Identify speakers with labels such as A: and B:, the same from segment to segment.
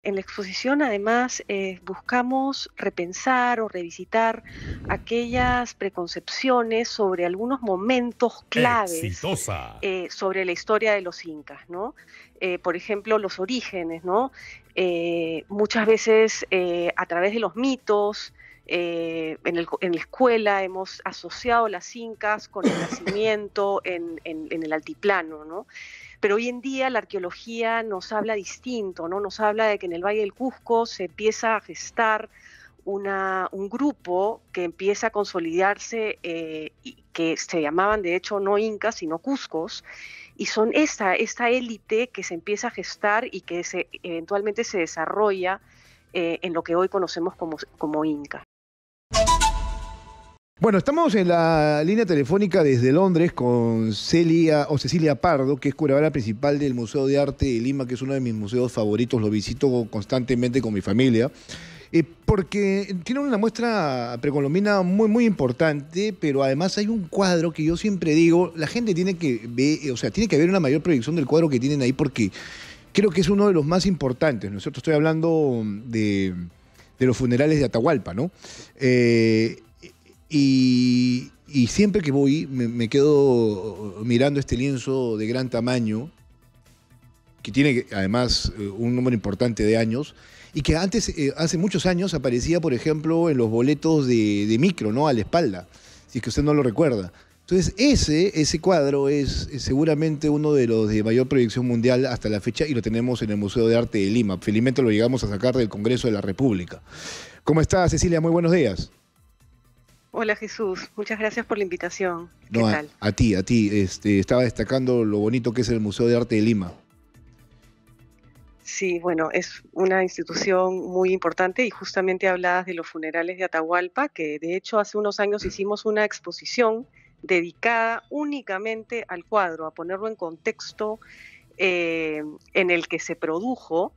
A: En la exposición, además, buscamos repensar o revisitar aquellas preconcepciones sobre algunos momentos claves
B: Exitosa.
A: sobre la historia de los incas, ¿no? Por ejemplo, los orígenes, ¿no? Muchas veces a través de los mitos, en la escuela hemos asociado las incas con el nacimiento en el altiplano, ¿no? Pero hoy en día la arqueología nos habla distinto, ¿no? Nos habla de que en el Valle del Cusco se empieza a gestar un grupo que empieza a consolidarse y que se llamaban de hecho no incas, sino cuscos, y son esta élite que se empieza a gestar y que eventualmente se desarrolla en lo que hoy conocemos como inca.
C: Bueno, estamos en la línea telefónica desde Londres con Cecilia Pardo, que es curadora principal del Museo de Arte de Lima, que es uno de mis museos favoritos, lo visito constantemente con mi familia, porque tiene una muestra precolombina muy importante, pero además hay un cuadro que yo siempre digo, la gente tiene que ver, o sea, tiene que haber una mayor proyección del cuadro que tienen ahí, porque creo que es uno de los más importantes, ¿no es cierto? Estoy hablando de los funerales de Atahualpa, ¿no? Y siempre que voy me quedo mirando este lienzo de gran tamaño, que tiene además un número importante de años, y que antes, hace muchos años, aparecía, por ejemplo, en los boletos de micro, ¿no? A la espalda, si es que usted no lo recuerda. Entonces, ese cuadro es seguramente uno de los de mayor proyección mundial hasta la fecha, y lo tenemos en el Museo de Arte de Lima. Felizmente lo llegamos a sacar del Congreso de la República. ¿Cómo está, Cecilia? Muy buenos días.
A: Hola Jesús, muchas gracias por la invitación. ¿Qué
C: No,
A: tal?
C: a ti, estaba destacando lo bonito que es el Museo de Arte de Lima.
A: Sí, bueno, es una institución muy importante y justamente hablabas de los funerales de Atahualpa, que de hecho hace unos años hicimos una exposición dedicada únicamente al cuadro, a ponerlo en contexto en el que se produjo,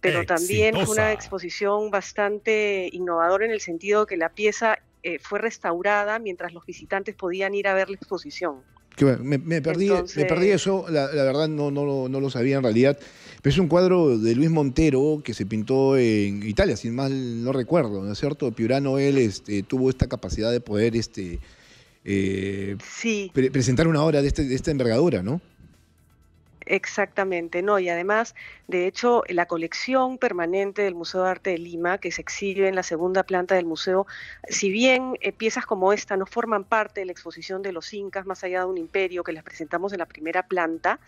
A: pero también fue una
B: Exitosa.
A: exposición bastante innovadora en el sentido que la pieza fue restaurada mientras los visitantes podían ir a ver la exposición.
C: Que bueno, me perdí
A: Entonces,
C: eso, la verdad no lo sabía en realidad, pero es un cuadro de Luis Montero que se pintó en Italia, si mal no recuerdo, ¿no es cierto? Piurano, él tuvo esta capacidad de poder eh,
A: sí,
C: presentar una obra de esta envergadura, ¿no?
A: exactamente, ¿no? Y además, de hecho, la colección permanente del Museo de Arte de Lima, que se exhibe en la segunda planta del museo, si bien piezas como esta no forman parte de la exposición de los incas más allá de un imperio que las presentamos en la primera planta,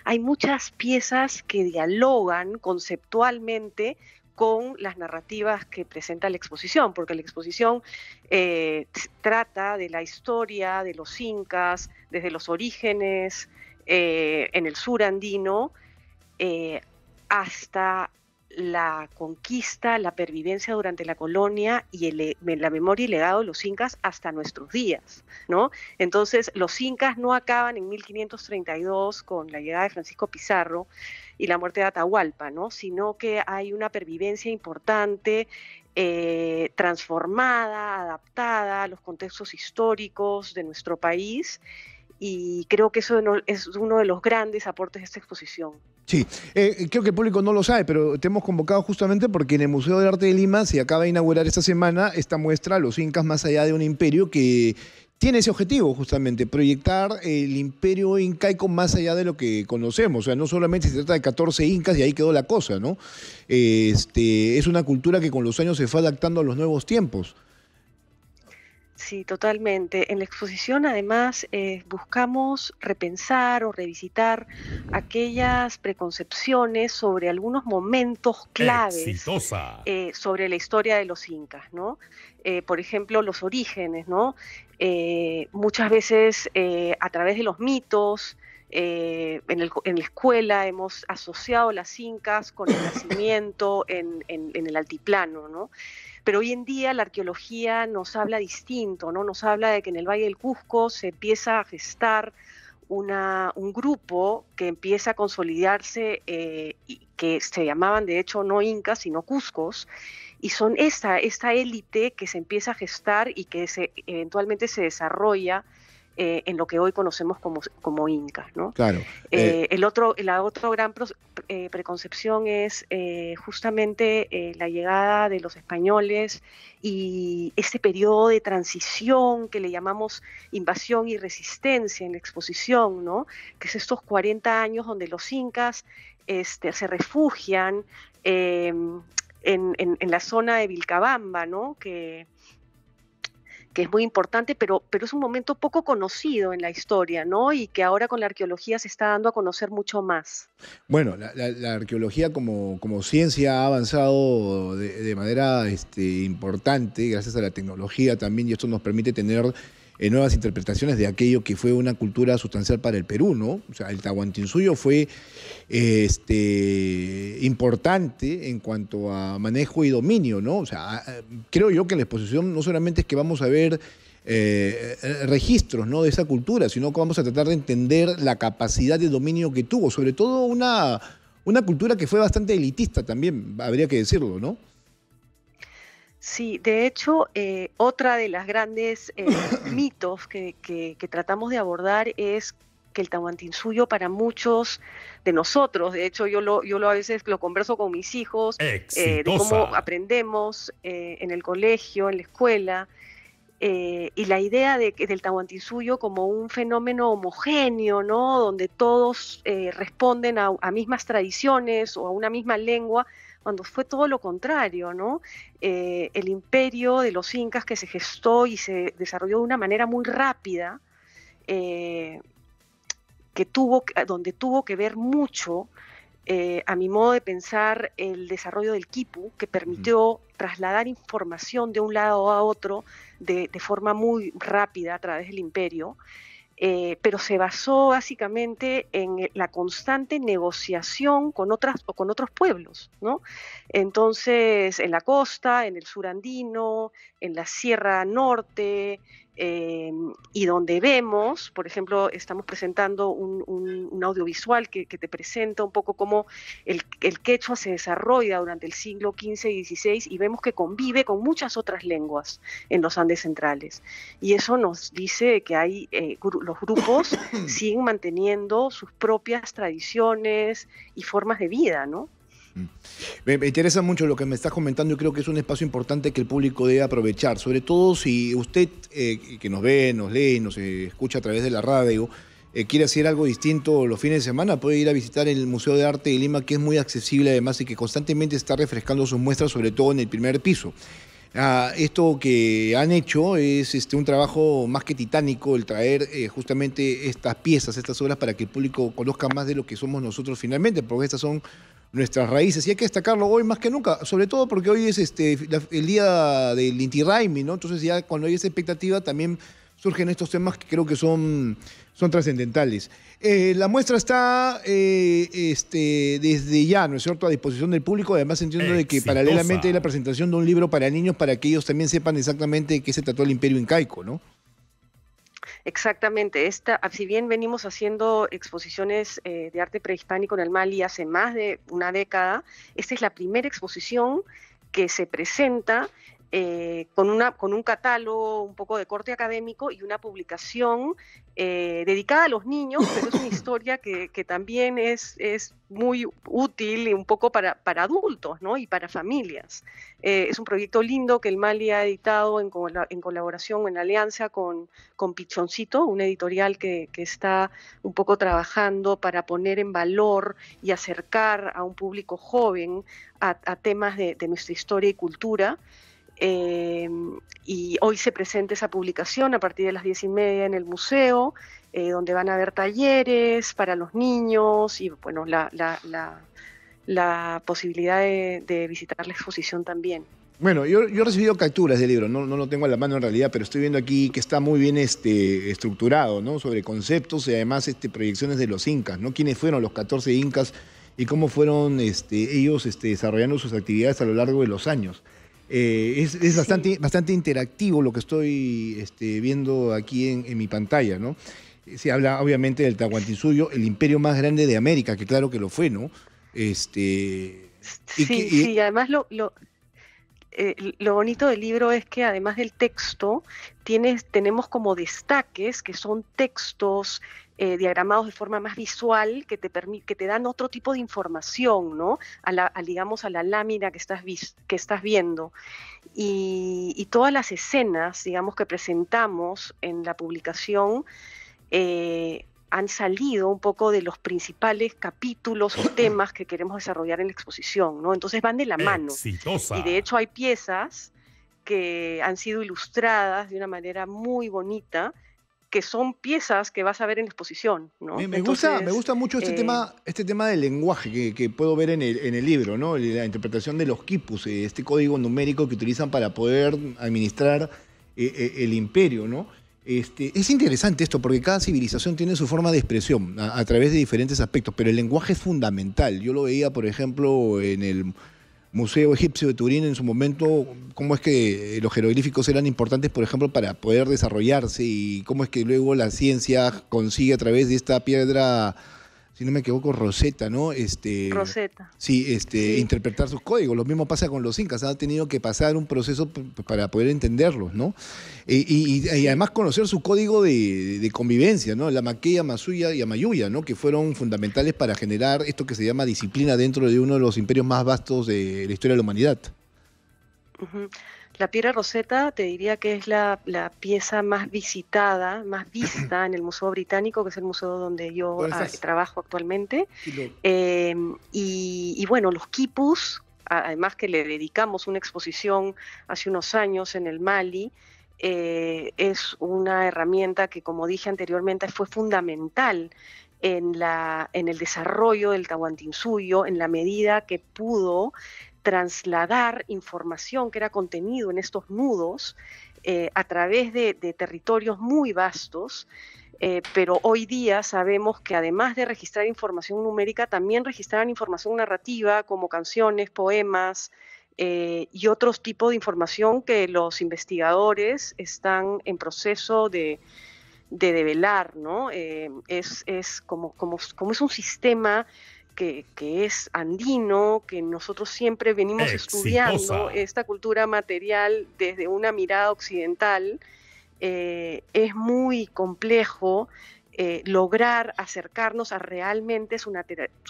A: hay muchas piezas que dialogan conceptualmente con las narrativas que presenta la exposición, porque la exposición trata de la historia de los incas, desde los orígenes, en el sur andino, eh, hasta la conquista, la pervivencia durante la colonia y la memoria y legado de los incas hasta nuestros días, ¿no? Entonces, los incas no acaban en 1532 con la llegada de Francisco Pizarro y la muerte de Atahualpa, ¿no? Sino que hay una pervivencia importante, transformada, adaptada a los contextos históricos de nuestro país, y creo que eso es uno de los grandes aportes de esta exposición.
C: Sí, creo que el público no lo sabe, pero te hemos convocado justamente porque en el Museo de Arte de Lima se acaba de inaugurar esta semana esta muestra, Los Incas más allá de un imperio, que tiene ese objetivo justamente, proyectar el imperio incaico más allá de lo que conocemos. O sea, no solamente se trata de 14 incas y ahí quedó la cosa, ¿no? Es una cultura que con los años se fue adaptando a los nuevos tiempos.
A: Sí, totalmente. En la exposición, además, buscamos repensar o revisitar aquellas preconcepciones sobre algunos momentos claves
B: Exitosa.
A: sobre la historia de los incas, ¿no? Por ejemplo, los orígenes, ¿no? Muchas veces a través de los mitos, en la escuela hemos asociado las incas con el nacimiento en el altiplano, ¿no? Pero hoy en día la arqueología nos habla distinto, ¿no? Nos habla de que en el Valle del Cusco se empieza a gestar un grupo que empieza a consolidarse y que se llamaban de hecho no incas, sino cuscos, y son esta élite que se empieza a gestar y que eventualmente se desarrolla en lo que hoy conocemos como incas, ¿no?
C: Claro.
A: La otro gran preconcepción es justamente la llegada de los españoles y ese periodo de transición que le llamamos invasión y resistencia en la exposición, ¿no? Que es estos 40 años donde los incas se refugian en la zona de Vilcabamba, ¿no? Que es muy importante, pero es un momento poco conocido en la historia, ¿no? Y que ahora con la arqueología se está dando a conocer mucho más.
C: Bueno, la arqueología como ciencia ha avanzado de manera importante gracias a la tecnología también, y esto nos permite tener nuevas interpretaciones de aquello que fue una cultura sustancial para el Perú, ¿no? O sea, el Tahuantinsuyo fue importante en cuanto a manejo y dominio, ¿no? O sea, creo yo que en la exposición no solamente es que vamos a ver registros, ¿no?, de esa cultura, sino que vamos a tratar de entender la capacidad de dominio que tuvo, sobre todo una cultura que fue bastante elitista también, habría que decirlo, ¿no?
A: Sí, de hecho, otra de las grandes mitos que tratamos de abordar es que el Tahuantinsuyo para muchos de nosotros, de hecho yo a veces lo converso con mis hijos, de cómo aprendemos en el colegio, en la escuela, y la idea del Tahuantinsuyo como un fenómeno homogéneo, ¿no? Donde todos responden a mismas tradiciones o a una misma lengua, cuando fue todo lo contrario, ¿no? El imperio de los incas que se gestó y se desarrolló de una manera muy rápida, donde tuvo que ver mucho, a mi modo de pensar, el desarrollo del quipu, que permitió trasladar información de un lado a otro de forma muy rápida a través del imperio, pero se basó básicamente en la constante negociación con otros pueblos, ¿no? Entonces, en la costa, en el sur andino, en la Sierra Norte, y donde vemos, por ejemplo, estamos presentando un audiovisual que te presenta un poco cómo el quechua se desarrolla durante el siglo XV y XVI, y vemos que convive con muchas otras lenguas en los Andes centrales. Y eso nos dice que los grupos siguen manteniendo sus propias tradiciones y formas de vida, ¿no?
C: Me interesa mucho lo que me estás comentando y creo que es un espacio importante que el público debe aprovechar, sobre todo si usted que nos ve, nos lee, nos escucha a través de la radio, quiere hacer algo distinto los fines de semana, puede ir a visitar el Museo de Arte de Lima, que es muy accesible además y que constantemente está refrescando sus muestras, sobre todo en el primer piso. Esto que han hecho es un trabajo más que titánico, el traer justamente estas piezas, estas obras, para que el público conozca más de lo que somos nosotros finalmente, porque estas son nuestras raíces, y hay que destacarlo hoy más que nunca, sobre todo porque hoy es el día del Inti Raymi, ¿no? Entonces ya cuando hay esa expectativa también surgen estos temas que creo que son trascendentales. La muestra está desde ya, ¿no es cierto?, a disposición del público. Además entiendo de que paralelamente hay la presentación de un libro para niños para que ellos también sepan exactamente de qué se trató el Imperio Incaico, ¿no?
A: Exactamente. Si bien venimos haciendo exposiciones de arte prehispánico en el Mali hace más de una década, esta es la primera exposición que se presenta con un catálogo un poco de corte académico y una publicación dedicada a los niños, pero es una historia que también es muy útil y un poco para adultos, ¿no? Y para familias. Es un proyecto lindo que el Mali ha editado en colaboración, en alianza con Pichoncito, una editorial que está un poco trabajando para poner en valor y acercar a un público joven a temas de nuestra historia y cultura. Y hoy se presenta esa publicación a partir de las 10:30 en el museo, donde van a haber talleres para los niños y bueno, la posibilidad de visitar la exposición también.
C: Bueno, yo he recibido capturas del libro, no lo tengo a la mano en realidad, pero estoy viendo aquí que está muy bien estructurado, ¿no? Sobre conceptos y además proyecciones de los incas, ¿no? Quiénes fueron los 14 incas y cómo fueron ellos desarrollando sus actividades a lo largo de los años. Es bastante interactivo lo que estoy viendo aquí en mi pantalla, ¿no? Se habla obviamente del Tahuantinsuyo, el imperio más grande de América, que claro que lo fue, ¿no?
A: Sí, además lo bonito del libro es que además del texto tenemos como destaques que son textos diagramados de forma más visual que te dan otro tipo de información, ¿no? Digamos, a la lámina que estás viendo. Y todas las escenas, digamos, que presentamos en la publicación han salido un poco de los principales capítulos o temas que queremos desarrollar en la exposición, ¿no? Entonces van de la mano.
B: Exitosa.
A: Y de hecho hay piezas que han sido ilustradas de una manera muy bonita, que son piezas que vas a ver en la exposición, ¿no?
C: Me gusta mucho este tema del lenguaje que puedo ver en el libro, ¿no? La interpretación de los quipus, este código numérico que utilizan para poder administrar el imperio, ¿no? Es interesante esto porque cada civilización tiene su forma de expresión a través de diferentes aspectos, pero el lenguaje es fundamental. Yo lo veía, por ejemplo, en el Museo Egipcio de Turín en su momento, cómo es que los jeroglíficos eran importantes, por ejemplo, para poder desarrollarse y cómo es que luego la ciencia consigue a través de esta piedra, si no me equivoco, Rosetta, ¿no?
A: Rosetta.
C: Sí,
A: Sí.
C: interpretar sus códigos. Lo mismo pasa con los incas, han tenido que pasar un proceso para poder entenderlos, ¿no? Y además conocer su código de convivencia, ¿no? La Maqueya, Masuya y Amayuya, ¿no? Que fueron fundamentales para generar esto que se llama disciplina dentro de uno de los imperios más vastos de la historia de la humanidad.
A: Ujú. La piedra Rosetta te diría que es la pieza más visitada, más vista en el Museo Británico, que es el museo donde yo
C: ¿Dónde estás?
A: trabajo actualmente.
C: Sí,
A: Y bueno, los quipus, además que le dedicamos una exposición hace unos años en el Mali, es una herramienta que, como dije anteriormente, fue fundamental en el desarrollo del Tahuantinsuyo, en la medida que pudo trasladar información que era contenido en estos nudos a través de territorios muy vastos, pero hoy día sabemos que además de registrar información numérica, también registraron información narrativa como canciones, poemas y otros tipos de información que los investigadores están en proceso de develar, ¿no? Como es un sistema que es andino, que nosotros siempre venimos estudiando esta cultura material desde una mirada occidental, es muy complejo lograr acercarnos a realmente su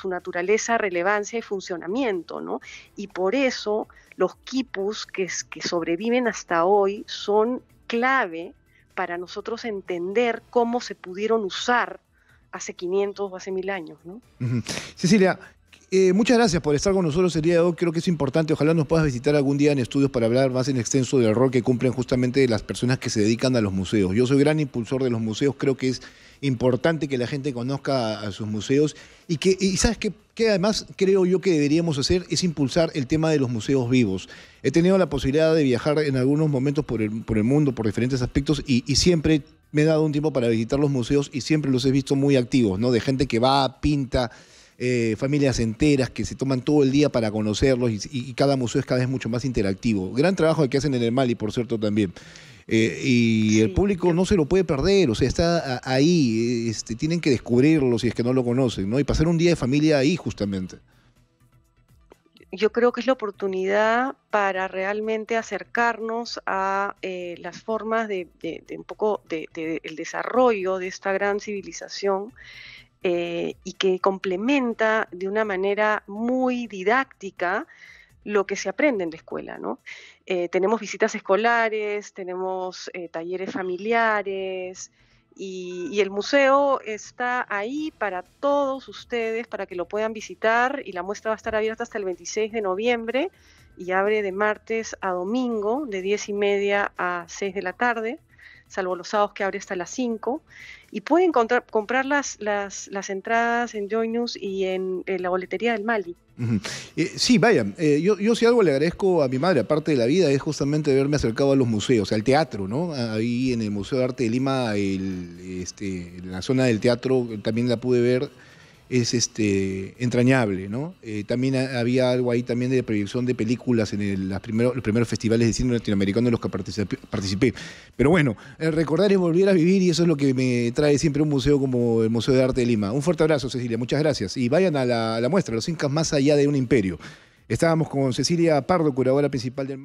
A: naturaleza, relevancia y funcionamiento, ¿no? Y por eso los quipus que sobreviven hasta hoy son clave para nosotros entender cómo se pudieron usar hace 500 o hace 1000 años, ¿no?
C: Cecilia, muchas gracias por estar con nosotros el día de hoy. Creo que es importante. Ojalá nos puedas visitar algún día en estudios para hablar más en extenso del rol que cumplen justamente las personas que se dedican a los museos. Yo soy gran impulsor de los museos. Creo que es importante que la gente conozca a sus museos y ¿sabes qué? Que además creo yo que deberíamos hacer es impulsar el tema de los museos vivos. He tenido la posibilidad de viajar en algunos momentos por el mundo, por diferentes aspectos y siempre me he dado un tiempo para visitar los museos y siempre los he visto muy activos, ¿no? De gente que va, pinta, familias enteras que se toman todo el día para conocerlos y cada museo es cada vez mucho más interactivo. Gran trabajo el que hacen en el Mali, por cierto, también. Y sí, el público no se lo puede perder, o sea, está ahí, tienen que descubrirlo si es que no lo conocen, ¿no? Y pasar un día de familia ahí, justamente.
A: Yo creo que es la oportunidad para realmente acercarnos a las formas de un poco el desarrollo de esta gran civilización y que complementa de una manera muy didáctica lo que se aprende en la escuela, ¿no? Tenemos visitas escolares, tenemos talleres familiares y el museo está ahí para todos ustedes, para que lo puedan visitar y la muestra va a estar abierta hasta el 26 de noviembre y abre de martes a domingo de 10:30 a 6 de la tarde, salvo los sábados que abre hasta las 5. Y pueden comprar las entradas en Joinus y en la boletería del Mali.
C: Sí, vaya, yo si algo le agradezco a mi madre, aparte de la vida, es justamente haberme acercado a los museos, al teatro, ¿no? Ahí en el Museo de Arte de Lima, la zona del teatro, también la pude ver, es entrañable, ¿no? También había algo ahí también de proyección de películas en los primeros festivales de cine latinoamericano en los que participé. Pero bueno, recordar es volver a vivir y eso es lo que me trae siempre un museo como el Museo de Arte de Lima. Un fuerte abrazo, Cecilia, muchas gracias. Y vayan a la muestra, Los Incas más allá de un imperio. Estábamos con Cecilia Pardo, curadora principal del